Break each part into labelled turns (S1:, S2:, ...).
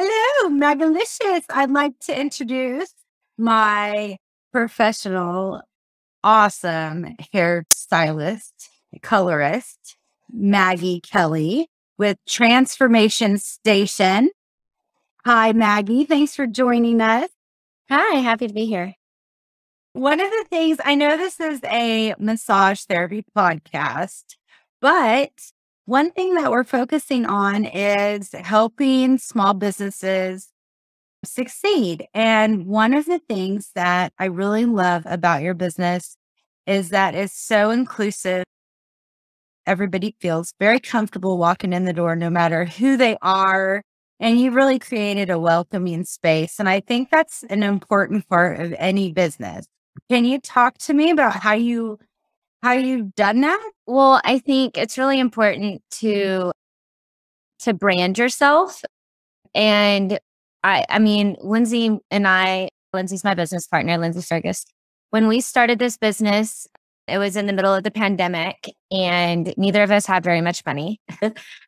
S1: Hello, Magalicious. I'd like to introduce my professional, awesome hairstylist, colorist, Maggie Kelly with Transformation Station. Hi, Maggie. Thanks for joining us.
S2: Hi, happy to be here.
S1: One of the things I know this is a massage therapy podcast, but one thing that we're focusing on is helping small businesses succeed. And one of the things that I really love about your business is that it's so inclusive. Everybody feels very comfortable walking in the door, no matter who they are. And you really created a welcoming space. And I think that's an important part of any business. Can you talk to me about how you've done that?
S2: Well, I think it's really important to brand yourself. And I mean, Lindsay's my business partner, Lindsay Fergus. When we started this business, it was in the middle of the pandemic and neither of us had very much money.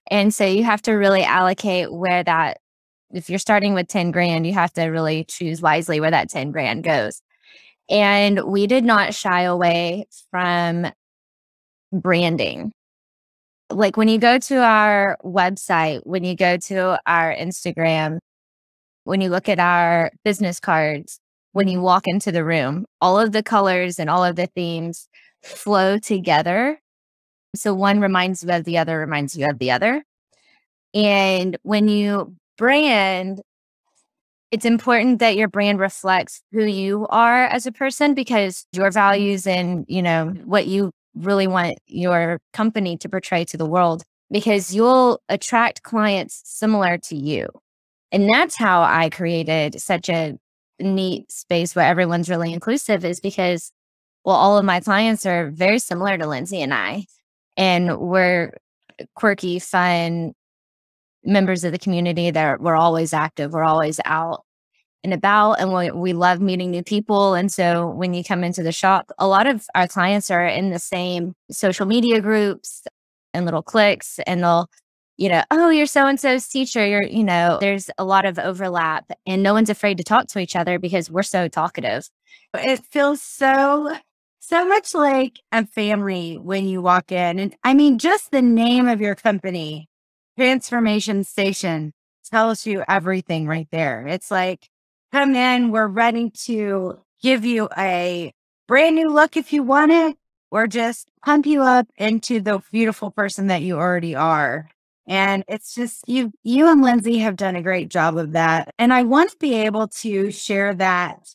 S2: And so you have to really allocate if you're starting with 10 grand, you have to really choose wisely where that 10 grand goes. And we did not shy away from branding. Like when you go to our website, when you go to our Instagram, when you look at our business cards, when you walk into the room, all of the colors and all of the themes flow together. So one reminds you of the other, reminds you of the other. And when you brand, it's important that your brand reflects who you are as a person, because your values and, what you really want your company to portray to the world, because you'll attract clients similar to you. And that's how I created such a neat space where everyone's really inclusive, is because, well, all of my clients are very similar to Lindsay and I, and we're quirky, fun members of the community that we're always active. We're always out and about, and we love meeting new people. And so when you come into the shop, a lot of our clients are in the same social media groups and little cliques, and they'll, oh, you're so-and-so's teacher. There's a lot of overlap, and no one's afraid to talk to each other because we're so talkative.
S1: It feels so much like a family when you walk in. And I mean, just the name of your company, Transformation Station, tells you everything right there. It's like, come in, we're ready to give you a brand new look if you want it, or just pump you up into the beautiful person that you already are. And it's just, you and Lindsay have done a great job of that. And I want to be able to share that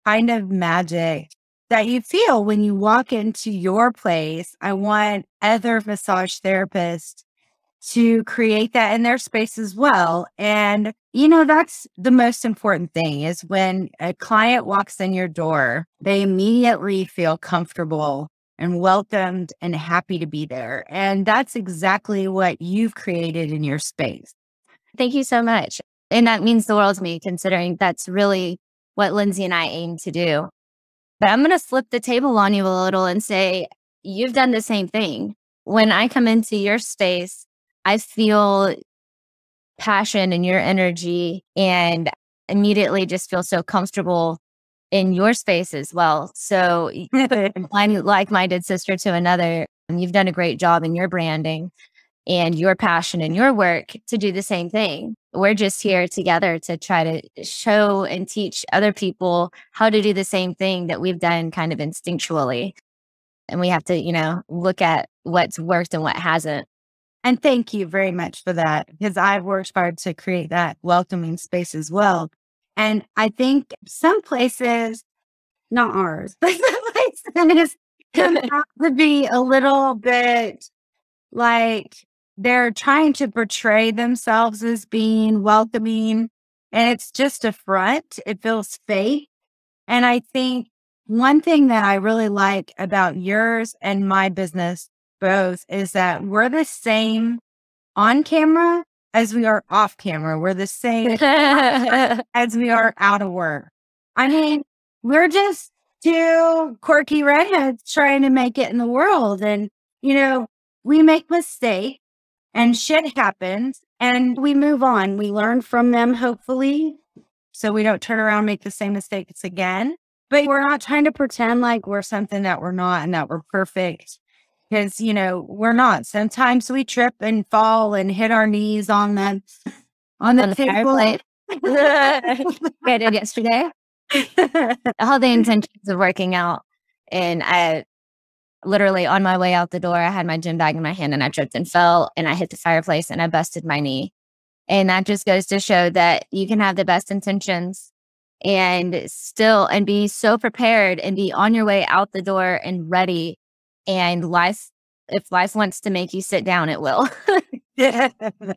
S1: kind of magic that you feel when you walk into your place. I want other massage therapists to create that in their space as well. And, that's the most important thing, is when a client walks in your door, they immediately feel comfortable and welcomed and happy to be there. And that's exactly what you've created in your space.
S2: Thank you so much. And that means the world to me, considering that's really what Lindsay and I aim to do. But I'm going to flip the table on you a little and say, you've done the same thing. When I come into your space, I feel passion in your energy, and immediately just feel so comfortable in your space as well. So I'm like-minded sister to another, and you've done a great job in your branding and your passion and your work to do the same thing. We're just here together to try to show and teach other people how to do the same thing that we've done kind of instinctually. And we have to, look at what's worked and what hasn't.
S1: And thank you very much for that, because I've worked hard to create that welcoming space as well. And I think some places, not ours, but some places can have to be a little bit like they're trying to portray themselves as being welcoming, and it's just a front. It feels fake. And I think one thing that I really like about yours and my business both is that we're the same on camera as we are off camera. We're the same as we are out of work. I mean, we're just two quirky redheads trying to make it in the world. And, we make mistakes. and shit happens and we move on. We learn from them, hopefully, so we don't turn around and make the same mistakes again. But we're not trying to pretend like we're something that we're not and that we're perfect, because, we're not. Sometimes we trip and fall and hit our knees on the table.
S2: Fireplace. I did yesterday. All the intentions of working out, and I literally on my way out the door, I had my gym bag in my hand and I tripped and fell and I hit the fireplace and I busted my knee. And that just goes to show that you can have the best intentions and still and be so prepared and be on your way out the door and ready. And if life wants to make you sit down, it will.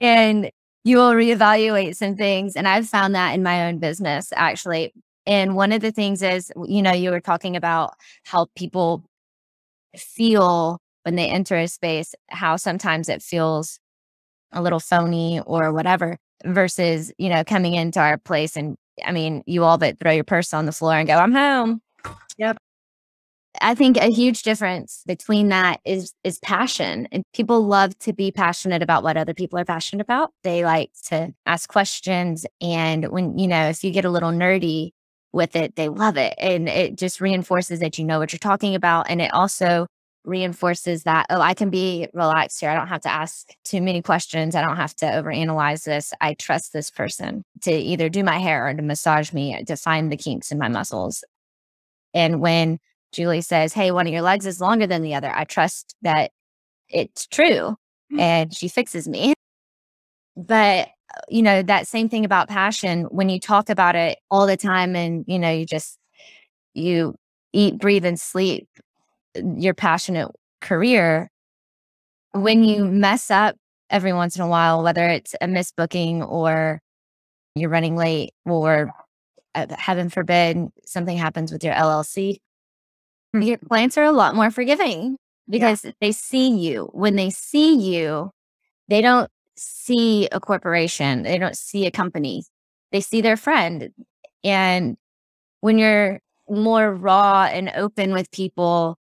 S2: And you will reevaluate some things. And I've found that in my own business, actually. And one of the things is, you were talking about how people feel when they enter a space, how sometimes it feels a little phony or whatever, versus, coming into our place and, you all but throw your purse on the floor and go, I'm home.
S1: Yep.
S2: I think a huge difference between that is passion. And people love to be passionate about what other people are passionate about. They like to ask questions. And when, if you get a little nerdy with it, they love it. And it just reinforces that you know what you're talking about. And it also reinforces that, oh, I can be relaxed here. I don't have to ask too many questions. I don't have to overanalyze this. I trust this person to either do my hair or to massage me, to find the kinks in my muscles. And when Julie says, hey, one of your legs is longer than the other, I trust that it's true. And she fixes me. But, that same thing about passion, when you talk about it all the time and, you eat, breathe, and sleep your passionate career, when you mess up every once in a while, whether it's a misbooking or you're running late or heaven forbid something happens with your LLC, your clients are a lot more forgiving because they see you. When they see you, they don't see a corporation. They don't see a company. They see their friend. And when you're more raw and open with people,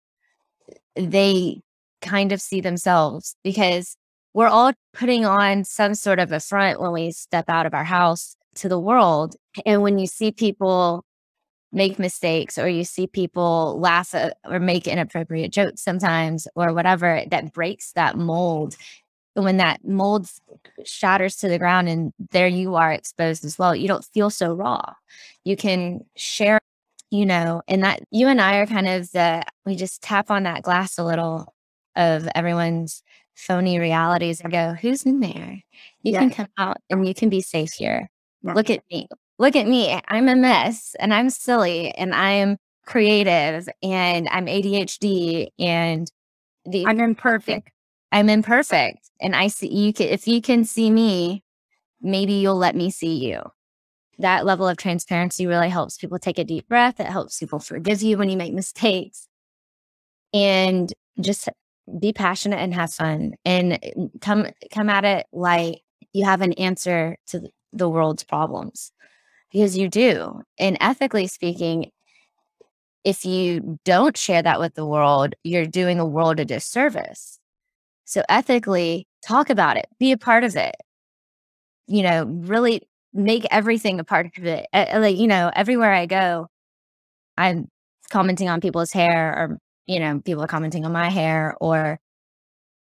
S2: they kind of see themselves, because we're all putting on some sort of a front when we step out of our house to the world. And when you see people make mistakes, or you see people laugh at, or make inappropriate jokes sometimes, or whatever, that breaks that mold. When that mold shatters to the ground and there you are exposed as well, you don't feel so raw. You can share, and that you and I are kind of we just tap on that glass a little of everyone's phony realities and go, who's in there? You can come out and you can be safe here. Look at me. Look at me. I'm a mess and I'm silly and I'm creative and I'm ADHD and
S1: I'm imperfect.
S2: I'm imperfect. And I see you. If you can see me, maybe you'll let me see you. That level of transparency really helps people take a deep breath. It helps people forgive you when you make mistakes, and just be passionate and have fun and come at it like you have an answer to the world's problems, because you do. And ethically speaking, if you don't share that with the world, you're doing the world a disservice. So ethically, talk about it, be a part of it, really make everything a part of it. Everywhere I go, I'm commenting on people's hair, or, people are commenting on my hair, or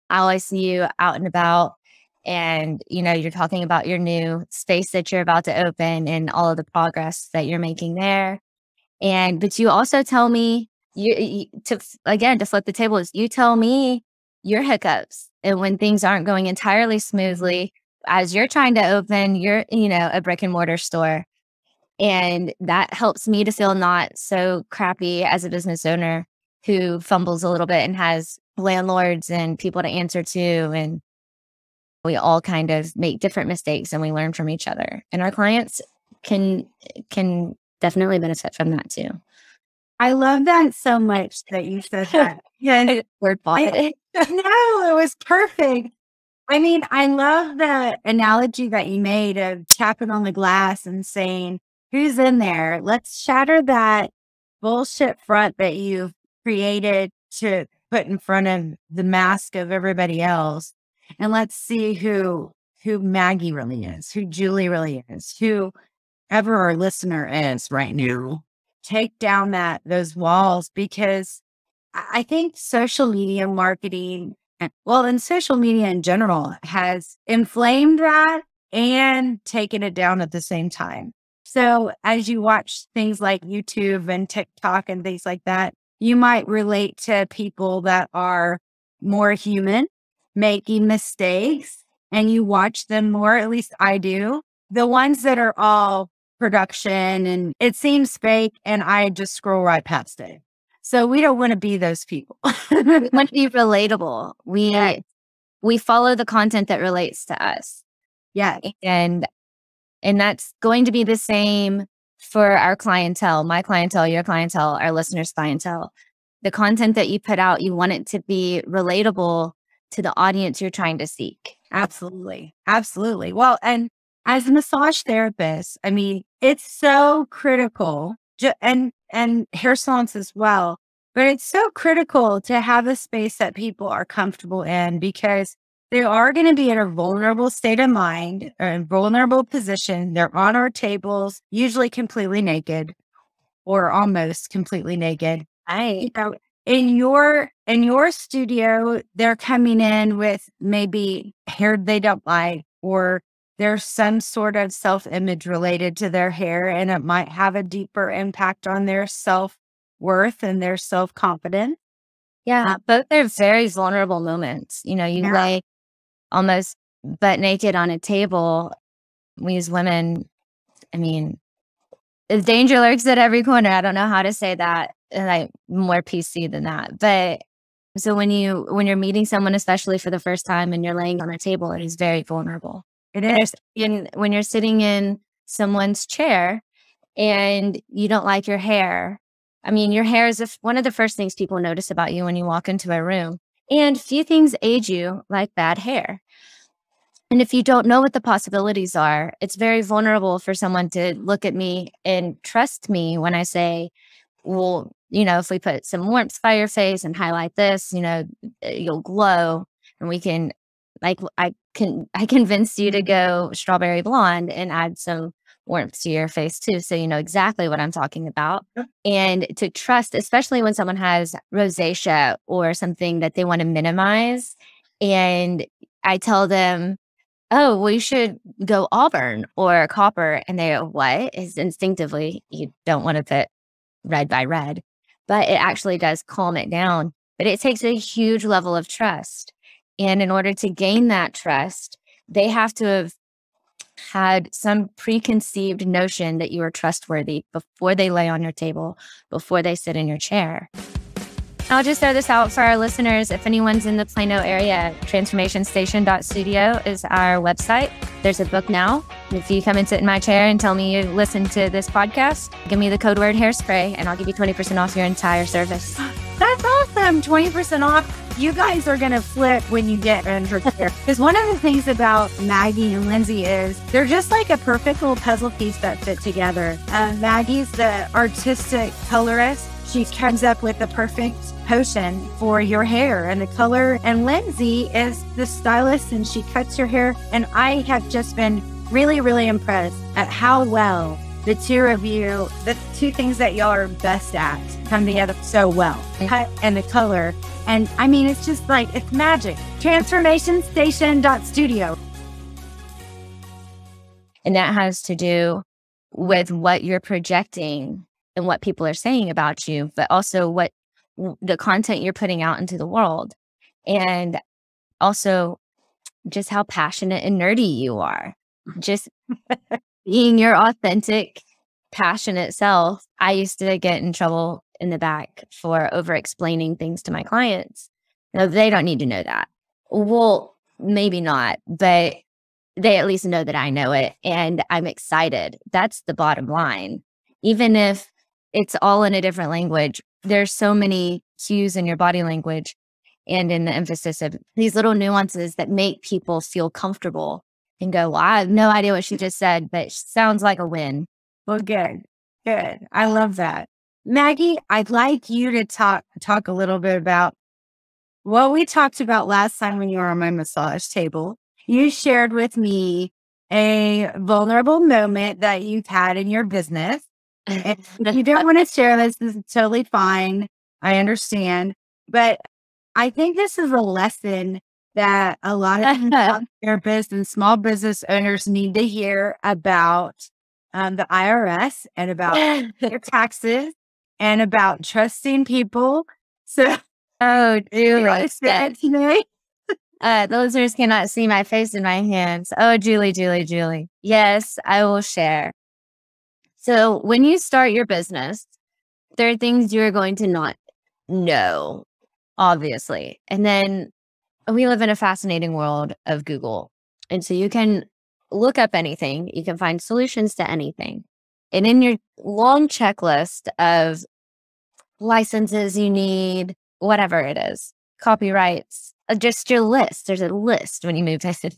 S2: I always see you out and about and, you're talking about your new space that you're about to open and all of the progress that you're making there. But you also tell me, to flip the tables, you tell me your hiccups and when things aren't going entirely smoothly as you're trying to open your, a brick and mortar store. And that helps me to feel not so crappy as a business owner who fumbles a little bit and has landlords and people to answer to. And we all kind of make different mistakes and we learn from each other. And our clients can definitely benefit from that too.
S1: I love that so much that you said that.
S2: Yeah, word vomit.
S1: No, it was perfect. I love the analogy that you made of tapping on the glass and saying, who's in there? Let's shatter that bullshit front that you've created to put in front of the mask of everybody else. and let's see who Maggie really is, who Julie really is, whoever our listener is right now. Take down those walls, because I think social media marketing, and social media in general, has inflamed that and taken it down at the same time. So as you watch things like YouTube and TikTok and things like that, you might relate to people that are more human, making mistakes, and you watch them more, at least I do. The ones that are all production and it seems fake, and I just scroll right past it. So we don't want to be those people.
S2: We want to be relatable. We follow the content that relates to us.
S1: Yeah.
S2: And that's going to be the same for our clientele, my clientele, your clientele, our listeners' clientele. The content that you put out, you want it to be relatable to the audience you're trying to seek.
S1: Absolutely. Absolutely. Well, and as a massage therapist, I mean, it's so critical, and hair salons as well, but it's so critical to have a space that people are comfortable in, because they are going to be in a vulnerable state of mind or in vulnerable position. They're on our tables, usually completely naked or almost completely naked. You know, in your studio, they're coming in with maybe hair they don't like, or there's some sort of self-image related to their hair, and it might have a deeper impact on their self-worth and their self-confidence.
S2: Yeah, both are very vulnerable moments. You know, you lay almost butt naked on a table. We as women, I mean, the danger lurks at every corner. I don't know how to say that, like more PC than that. But so when you're meeting someone, especially for the first time, and you're laying on a table, it is very vulnerable. It is. When you're sitting in someone's chair and you don't like your hair, I mean, your hair is one of the first things people notice about you when you walk into a room. And few things age you like bad hair. And if you don't know what the possibilities are, it's very vulnerable for someone to look at me and trust me when I say, well, you know, if we put some warmth by your face and highlight this, you know, you'll glow, and we can, like, I convinced you to go strawberry blonde and add some warmth to your face too. So you know exactly what I'm talking about. And to trust, especially when someone has rosacea or something that they want to minimize. And I tell them, oh, well, you should go auburn or copper. And they go, what? Is instinctively, you don't want to put red by red, but it actually does calm it down. But it takes a huge level of trust. And in order to gain that trust, they have to have had some preconceived notion that you are trustworthy before they lay on your table, before they sit in your chair. I'll just throw this out for our listeners. If anyone's in the Plano area, transformationstation.studio is our website. There's a book now. If you come and sit in my chair and tell me you listen to this podcast, give me the code word hairspray and I'll give you 20% off your entire service.
S1: That's awesome. 20% off. You guys are going to flip when you get in her chair. Because one of the things about Maggie and Lindsay is they're just like a perfect little puzzle piece that fit together. Maggie's the artistic colorist. She comes up with the perfect potion for your hair and the color. And Lindsay is the stylist, and she cuts your hair. And I have just been really, really impressed at how well the two of you, the two things that y'all are best at, come together so well. Cut and the color. And I mean, it's just like, it's magic. Transformationstation.studio.
S2: And that has to do with what you're projecting and what people are saying about you, but also what the content you're putting out into the world. And also just how passionate and nerdy you are. Just being your authentic, passionate self. I used to get in trouble in the back for over explaining things to my clients. No, they don't need to know that. Well, maybe not, but they at least know that I know it and I'm excited. That's the bottom line. Even if it's all in a different language, there's so many cues in your body language and in the emphasis of these little nuances that make people feel comfortable and go, well, I have no idea what she just said, but it sounds like a win.
S1: Well, good. Good. I love that. Maggie, I'd like you to talk a little bit about what we talked about last time when you were on my massage table, you shared with me a vulnerable moment that you've had in your business. And if you don't want to share this is totally fine. I understand. But I think this is a lesson that a lot of therapists and small business owners need to hear about the IRS and about their taxes and about trusting people. So,
S2: Oh, Julie.
S1: today.
S2: The listeners cannot see my face in my hands. Oh, Julie. Yes, I will share. So when you start your business, there are things you're going to not know, obviously. And then we live in a fascinating world of Google. And so you can look up anything, you can find solutions to anything. And in your long checklist of licenses you need, whatever it is, copyrights, just your list. There's a list when you move to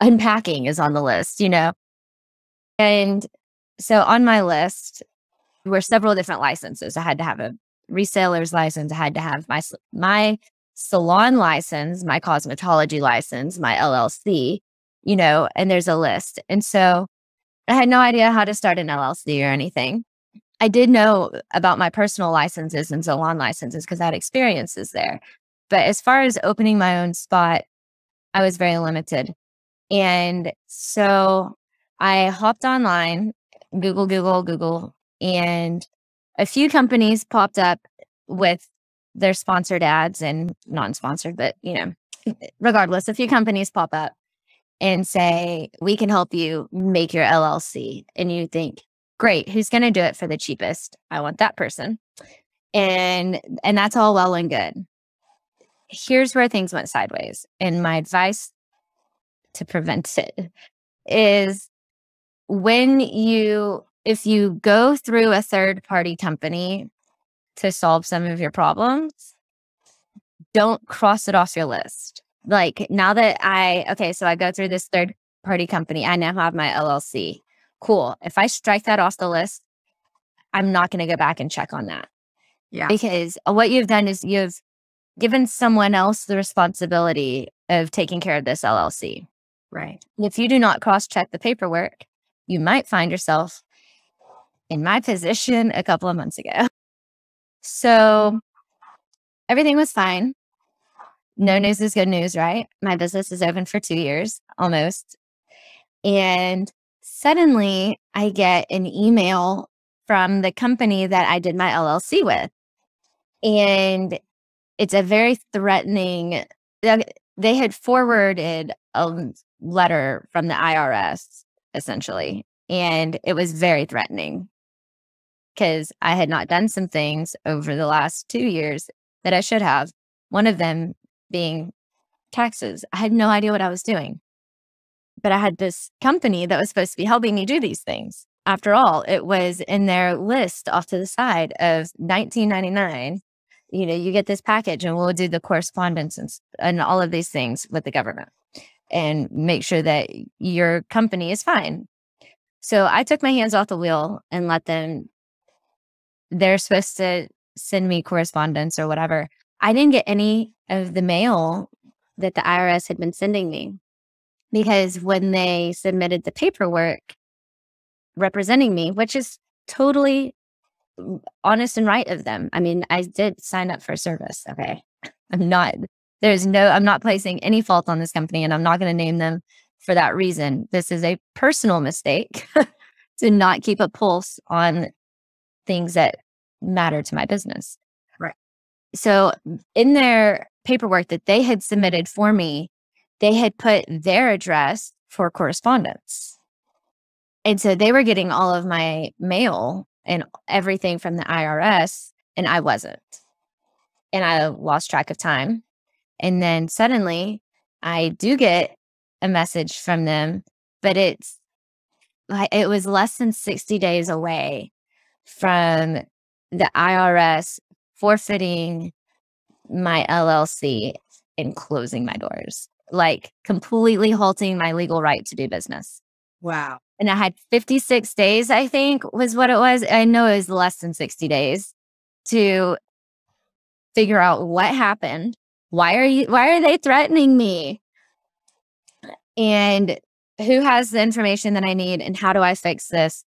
S2: unpacking is on the list, And so on my list were several different licenses. I had to have a reseller's license. I had to have my salon license, my cosmetology license, my LLC, and there's a list. And so I had no idea how to start an LLC or anything. I did know about my personal licenses and salon licenses because I had experiences there. But as far as opening my own spot, I was very limited. And so I hopped online, Google, and a few companies popped up with their sponsored ads and non-sponsored, but regardless, a few companies pop up and say, we can help you make your LLC. And you think, great, who's going to do it for the cheapest? I want that person. And that's all well and good. Here's where things went sideways. And my advice to prevent it is if you go through a third-party company to solve some of your problems, don't cross it off your list. Like now that so I go through this third-party company, I now have my LLC. Cool. If I strike that off the list, I'm not going to go back and check on that.
S1: Yeah.
S2: Because what you've done is you've given someone else the responsibility of taking care of this LLC.
S1: Right.
S2: And if you do not cross-check the paperwork, you might find yourself in my position a couple of months ago. So everything was fine. No news is good news, right? My business is open for 2 years, almost. And suddenly I get an email from the company that I did my LLC with. And it's a very threatening, they had forwarded a letter from the IRS, essentially. And it was very threatening because I had not done some things over the last 2 years that I should have. One of them being taxes. I had no idea what I was doing. But I had this company that was supposed to be helping me do these things. After all, it was in their list off to the side of $19.99. You get this package and we'll do the correspondence and all of these things with the government and make sure that your company is fine. So I took my hands off the wheel and let them, they're supposed to send me correspondence or whatever. I didn't get any of the mail that the IRS had been sending me because when they submitted the paperwork representing me, which is totally honest and right of them. I mean, I did sign up for service. Okay. I'm not placing any fault on this company and I'm not going to name them for that reason. This is a personal mistake to not keep a pulse on things that matter to my business.
S1: Right.
S2: So in their paperwork that they had submitted for me, they had put their address for correspondence. And so they were getting all of my mail and everything from the IRS, and I wasn't. And I lost track of time. And then suddenly I do get a message from them, but it was less than 60 days away from the IRS forfeiting my LLC and closing my doors, like completely halting my legal right to do business.
S1: Wow.
S2: And I had 56 days, I think was what it was. I know it was less than 60 days to figure out what happened, why are they threatening me? And who has the information that I need? And how do I fix this?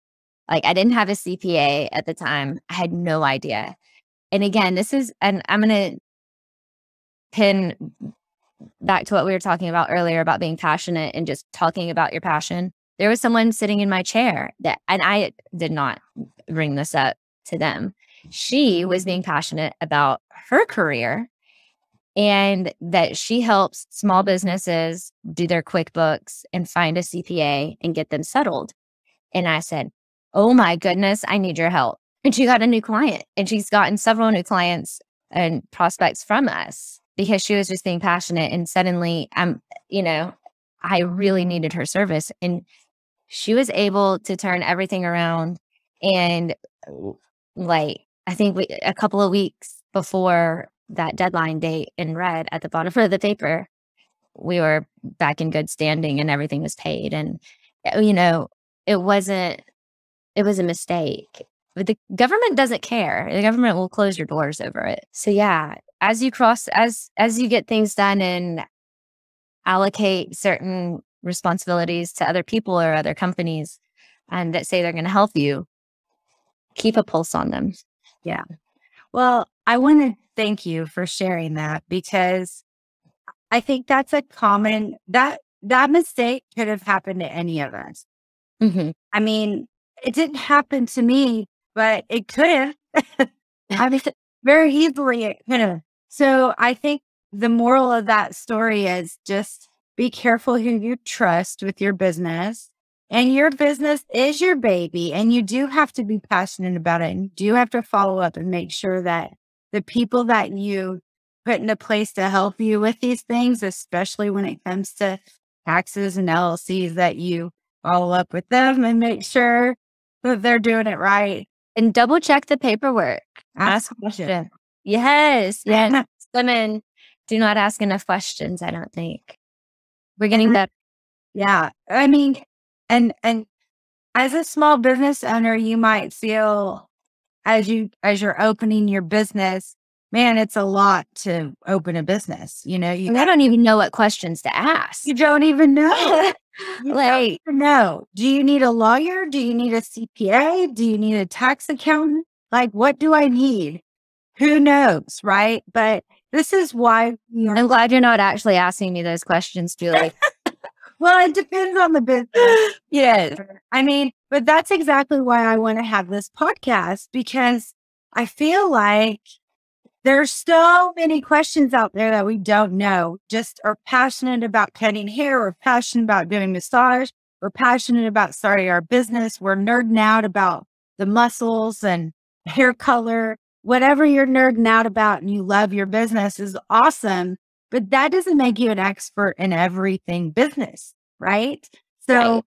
S2: Like, I didn't have a CPA at the time. I had no idea. And again, and I'm going to pin back to what we were talking about earlier about being passionate and just talking about your passion. There was someone sitting in my chair and I did not bring this up to them. She was being passionate about her career and that she helps small businesses do their QuickBooks and find a CPA and get them settled. And I said, oh my goodness, I need your help. And she got a new client, and she's gotten several new clients and prospects from us because she was just being passionate. And suddenly I really needed her service, and she was able to turn everything around. And like, I think a couple of weeks before that deadline date in red at the bottom of the paper, we were back in good standing and everything was paid. And, it was a mistake. But the government doesn't care. The government will close your doors over it. So yeah, as you get things done and allocate certain responsibilities to other people or other companies and that say they're going to help you, keep a pulse on them.
S1: Yeah. Well, I want to thank you for sharing that, because I think that's a common, that mistake could have happened to any of us.
S2: Mm-hmm.
S1: I mean, it didn't happen to me, but it could have. I mean, very easily it could have. So I think the moral of that story is just be careful who you trust with your business. And your business is your baby, and you do have to be passionate about it. And you do have to follow up and make sure that the people that you put into place to help you with these things, especially when it comes to taxes and LLCs, that you follow up with them and make sure that they're doing it right.
S2: And double check the paperwork.
S1: Ask questions.
S2: Yes. Women do not ask enough questions, I don't think. We're getting better.
S1: Yeah. I mean, and as a small business owner, you might feel as you're opening your business, man, it's a lot to open a business. I
S2: don't even know what questions to ask.
S1: You don't even know. You
S2: Like,
S1: don't even know. Do you need a lawyer? Do you need a CPA? Do you need a tax accountant? Like, what do I need? Who knows, right? But this is why
S2: I'm glad you're not actually asking me those questions, Julie.
S1: Well, it depends on the business. Yes. I mean, but that's exactly why I want to have this podcast, because I feel like there's so many questions out there that we don't know. Just are passionate about cutting hair, or passionate about doing massage, or passionate about starting our business. We're nerding out about the muscles and hair color. Whatever you're nerding out about and you love your business is awesome. But that doesn't make you an expert in everything business, right? So,
S2: Right.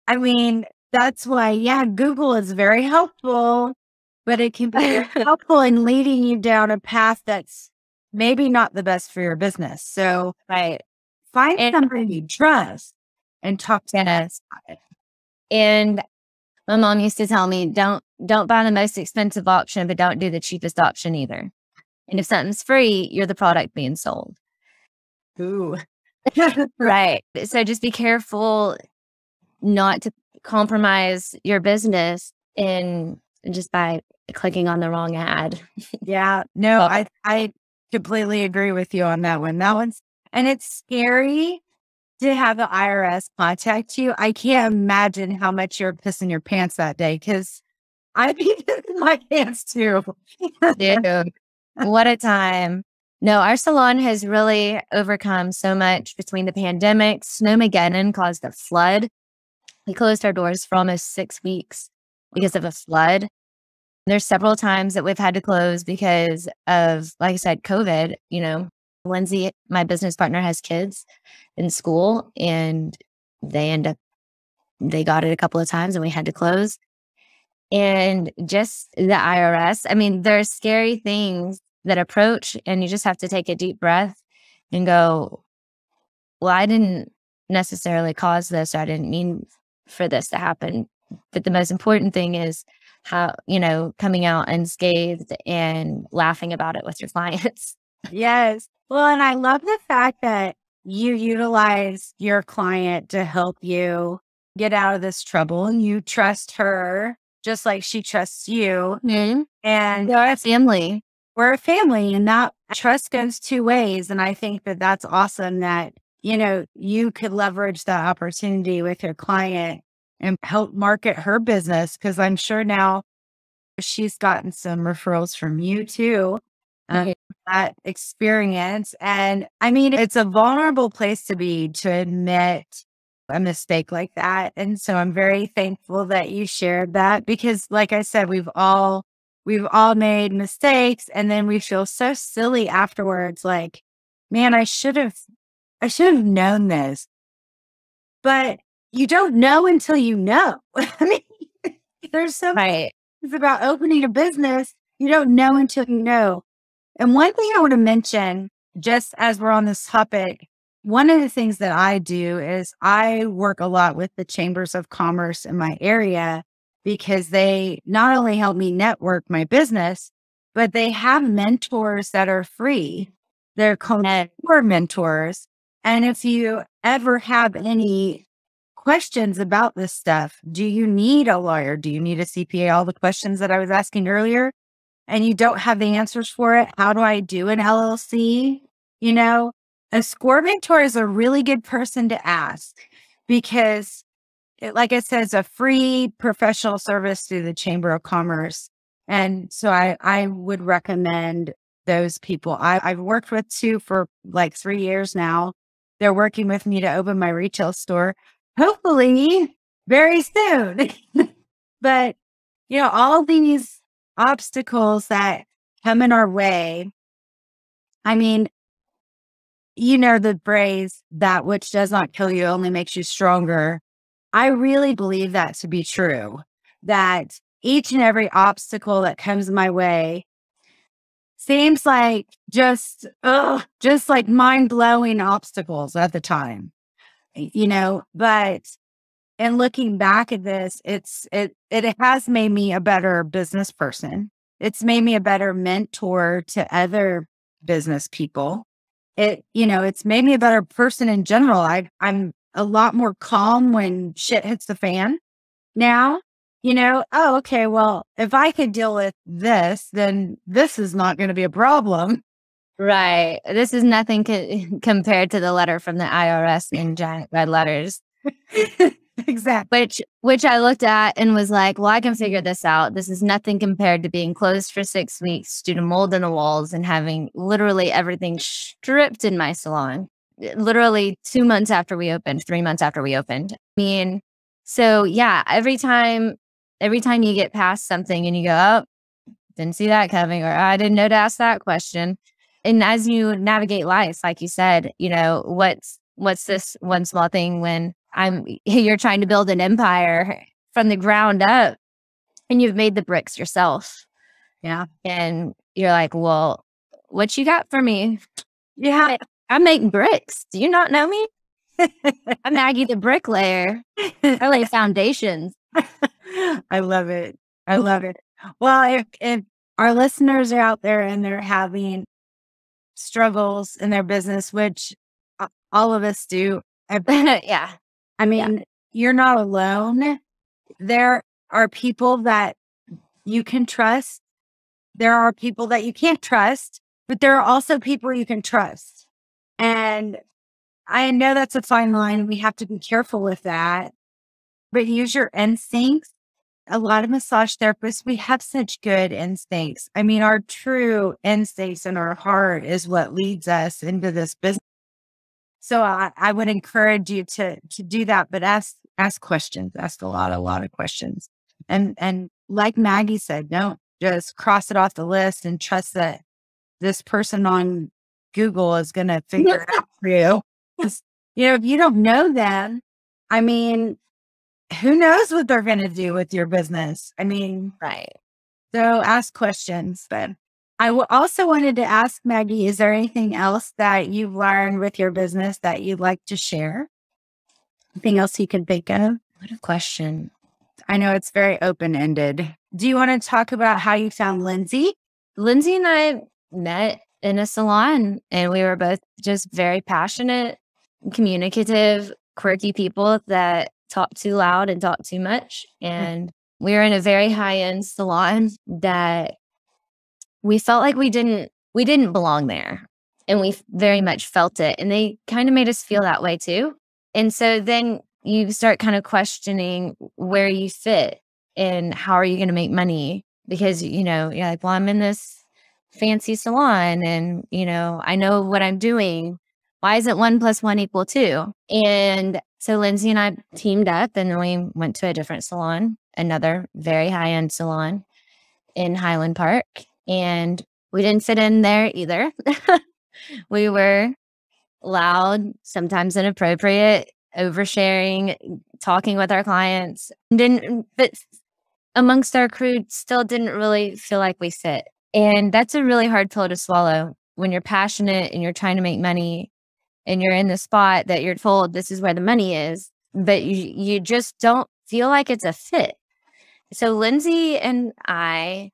S1: I mean, that's why, Google is very helpful, but it can be very helpful in leading you down a path that's maybe not the best for your business. So,
S2: Right.
S1: find somebody you trust and talk to us about it.
S2: And my mom used to tell me, don't buy the most expensive option, but don't do the cheapest option either. And if something's free, you're the product being sold.
S1: Ooh.
S2: Right. So just be careful not to compromise your business just by clicking on the wrong ad.
S1: Yeah. No, I completely agree with you on that one. And it's scary to have the IRS contact you. I can't imagine how much you're pissing your pants that day, because I peed in my pants too.
S2: Dude, what a time. No, our salon has really overcome so much between the pandemic. Snowmageddon caused a flood. We closed our doors for almost 6 weeks because of a flood. There's several times that we've had to close because of, like I said, COVID. Lindsay, my business partner, has kids in school, and they got it a couple of times and we had to close. And just the IRS, I mean, there's scary things that approach, and you just have to take a deep breath and go, well, I didn't necessarily cause this, or I didn't mean for this to happen. But the most important thing is how, coming out unscathed and laughing about it with your clients.
S1: Yes. Well, and I love the fact that you utilize your client to help you get out of this trouble and you trust her just like she trusts you.
S2: Mhm.
S1: And
S2: They're a family.
S1: we're a family and that trust goes two ways. And I think that that's awesome that, you could leverage that opportunity with your client and help market her business. Cause I'm sure now she's gotten some referrals from you too. Um, that experience. And I mean, it's a vulnerable place to be to admit a mistake like that. And so I'm very thankful that you shared that because like I said, we've all made mistakes and then we feel so silly afterwards. Like, man, I should have known this, but you don't know until you know. I mean, there's something
S2: Right.
S1: about opening a business. You don't know until you know. And one thing I want to mention, just as we're on this topic, one of the things that I do is I work a lot with the chambers of commerce in my area because they not only help me network my business, but they have mentors that are free. They're called core mentors. And if you ever have any questions about this stuff, do you need a lawyer? Do you need a CPA? All the questions that I was asking earlier and you don't have the answers for it. How do I do an LLC? You know, a score mentor is a really good person to ask because, like I said, it's a free professional service through the Chamber of Commerce. And so I would recommend those people. I've worked with two for like 3 years now. They're working with me to open my retail store, hopefully very soon. But, all these obstacles that come in our way. I mean, the phrase, that which does not kill you only makes you stronger. I really believe that to be true, that each and every obstacle that comes my way seems like just like mind blowing obstacles at the time, but and looking back at this, it has made me a better business person. It's made me a better mentor to other business people. It's made me a better person in general. I'm a lot more calm when shit hits the fan now. Oh, okay, well, if I could deal with this, then this is not going to be a problem.
S2: Right. This is nothing compared to the letter from the IRS in giant red letters.
S1: Exactly.
S2: Which I looked at and was like, well, I can figure this out. This is nothing compared to being closed for 6 weeks due to mold in the walls and having literally everything stripped in my salon. Literally 2 months after we opened, 3 months after we opened. I mean, so yeah, every time you get past something and you go, oh, didn't see that coming, or I didn't know to ask that question. And as you navigate life, like you said, what's this one small thing when you're trying to build an empire from the ground up and you've made the bricks yourself.
S1: Yeah.
S2: And you're like, well, what you got for me?
S1: Yeah.
S2: I'm making bricks. Do you not know me? I'm Maggie the bricklayer. I lay foundations.
S1: I love it. I love it. Well, if our listeners are out there and they're having struggles in their business, which all of us do.
S2: Yeah.
S1: I mean, you're not alone. There are people that you can trust. There are people that you can't trust, but there are also people you can trust. And I know that's a fine line. We have to be careful with that, but use your instincts. A lot of massage therapists, we have such good instincts. I mean, our true instincts in our heart is what leads us into this business. So I would encourage you to do that, but ask questions, ask a lot of questions. And like Maggie said, don't just cross it off the list and trust that this person on Google is going to figure it out for you. If you don't know them, I mean, who knows what they're going to do with your business? I mean,
S2: right.
S1: So ask questions. But I also wanted to ask Maggie, is there anything else that you've learned with your business that you'd like to share? Anything else you can think of?
S2: What a question.
S1: I know it's very open-ended. Do you want to talk about how you found Lindsay?
S2: Lindsay and I met in a salon, and we were both just very passionate, communicative, quirky people that talk too loud and talk too much. And we were in a very high-end salon that we felt like we didn't belong there. And we very much felt it. And they kind of made us feel that way too. And so then you start kind of questioning where you fit and how are you going to make money? Because, you're like, well, I'm in this fancy salon and, I know what I'm doing. Why isn't 1 + 1 = 2? And so Lindsay and I teamed up and we went to a different salon, another very high-end salon in Highland Park. And we didn't fit in there either. We were loud, sometimes inappropriate, oversharing, talking with our clients. But amongst our crew, still didn't really feel like we fit. And that's a really hard pill to swallow when you're passionate and you're trying to make money and you're in the spot that you're told this is where the money is, but you just don't feel like it's a fit. So Lindsay and I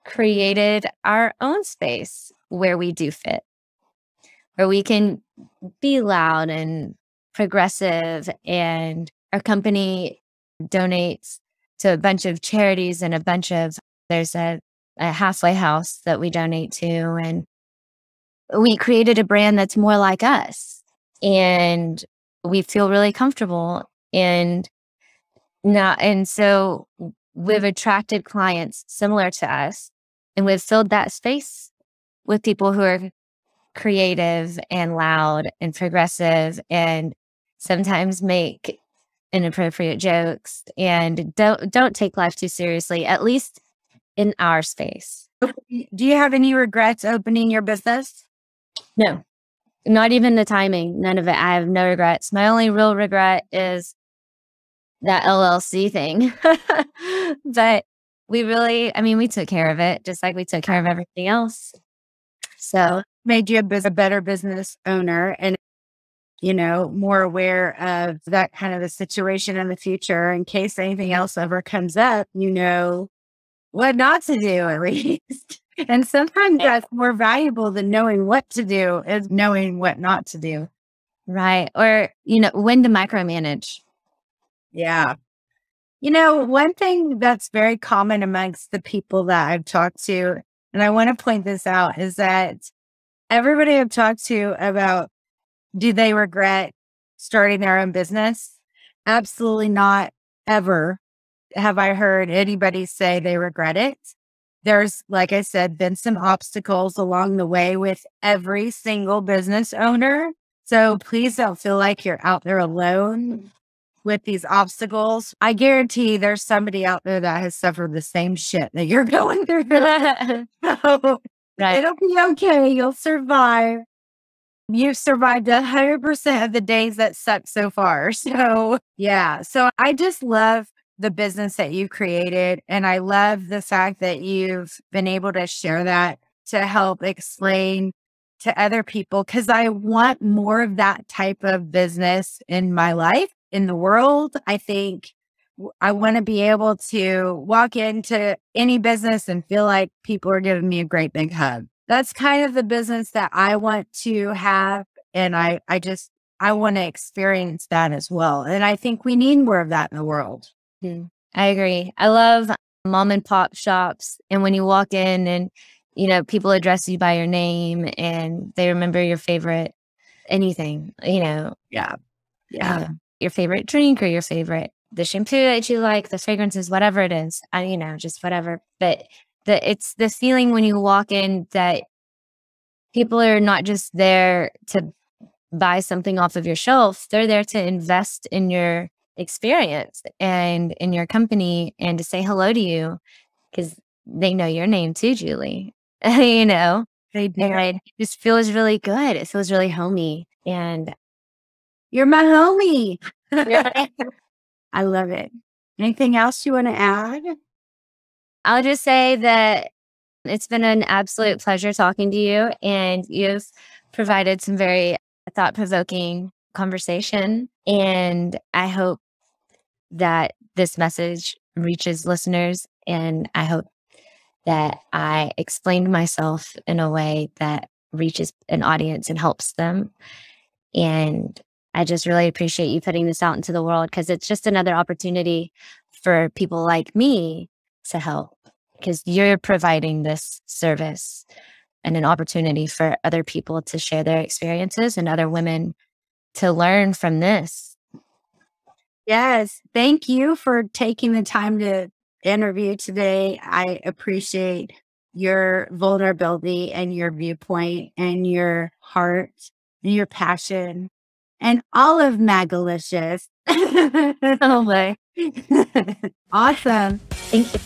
S2: created our own space where we do fit, where we can be loud and progressive. And our company donates to a bunch of charities and there's a halfway house that we donate to. And we created a brand that's more like us. And we feel really comfortable. And so we've attracted clients similar to us. And we've filled that space with people who are creative and loud and progressive and sometimes make inappropriate jokes and don't take life too seriously, at least in our space.
S1: Do you have any regrets opening your business?
S2: No, not even the timing. None of it. I have no regrets. My only real regret is that LLC thing. But we took care of it just like we took care of everything else. So
S1: made you a better business owner and, more aware of that kind of a situation in the future in case anything else ever comes up, what not to do at least. And sometimes that's more valuable than knowing what to do is knowing what not to do.
S2: Right. Or, when to micromanage.
S1: Yeah. One thing that's very common amongst the people that I've talked to, and I want to point this out, is that everybody I've talked to about, do they regret starting their own business? Absolutely not ever have I heard anybody say they regret it. There's, like I said, been some obstacles along the way with every single business owner. So please don't feel like you're out there alone with these obstacles. I guarantee there's somebody out there that has suffered the same shit that you're going through. So, right. It'll be okay. You'll survive. You've survived 100% of the days that suck so far. So yeah. So I just love the business that you created. And I love the fact that you've been able to share that to help explain to other people, because I want more of that type of business in my life, in the world. I think I want to be able to walk into any business and feel like people are giving me a great big hug. That's kind of the business that I want to have. And I want to experience that as well. And I think we need more of that in the world.
S2: I agree. I love mom and pop shops. And when you walk in and, people address you by your name and they remember your favorite anything,
S1: Yeah.
S2: Your favorite drink or the shampoo that you like, the fragrances, whatever it is, just whatever. But it's the feeling when you walk in that people are not just there to buy something off of your shelf. They're there to invest in your experience and in your company and to say hello to you because they know your name too, Julie. They do. And it just feels really good. It feels really homey. And
S1: you're my homie. I love it. Anything else you want to add?
S2: I'll just say that it's been an absolute pleasure talking to you, and you've provided some very thought-provoking conversation. And I hope that this message reaches listeners, and I hope that I explained myself in a way that reaches an audience and helps them. And I just really appreciate you putting this out into the world, because it's just another opportunity for people like me to help, because you're providing this service and an opportunity for other people to share their experiences and other women to learn from this.
S1: Yes. Thank you for taking the time to interview today. I appreciate your vulnerability and your viewpoint and your heart and your passion and all of Magalicious.
S2: Oh my.
S1: Awesome.
S2: Thank you.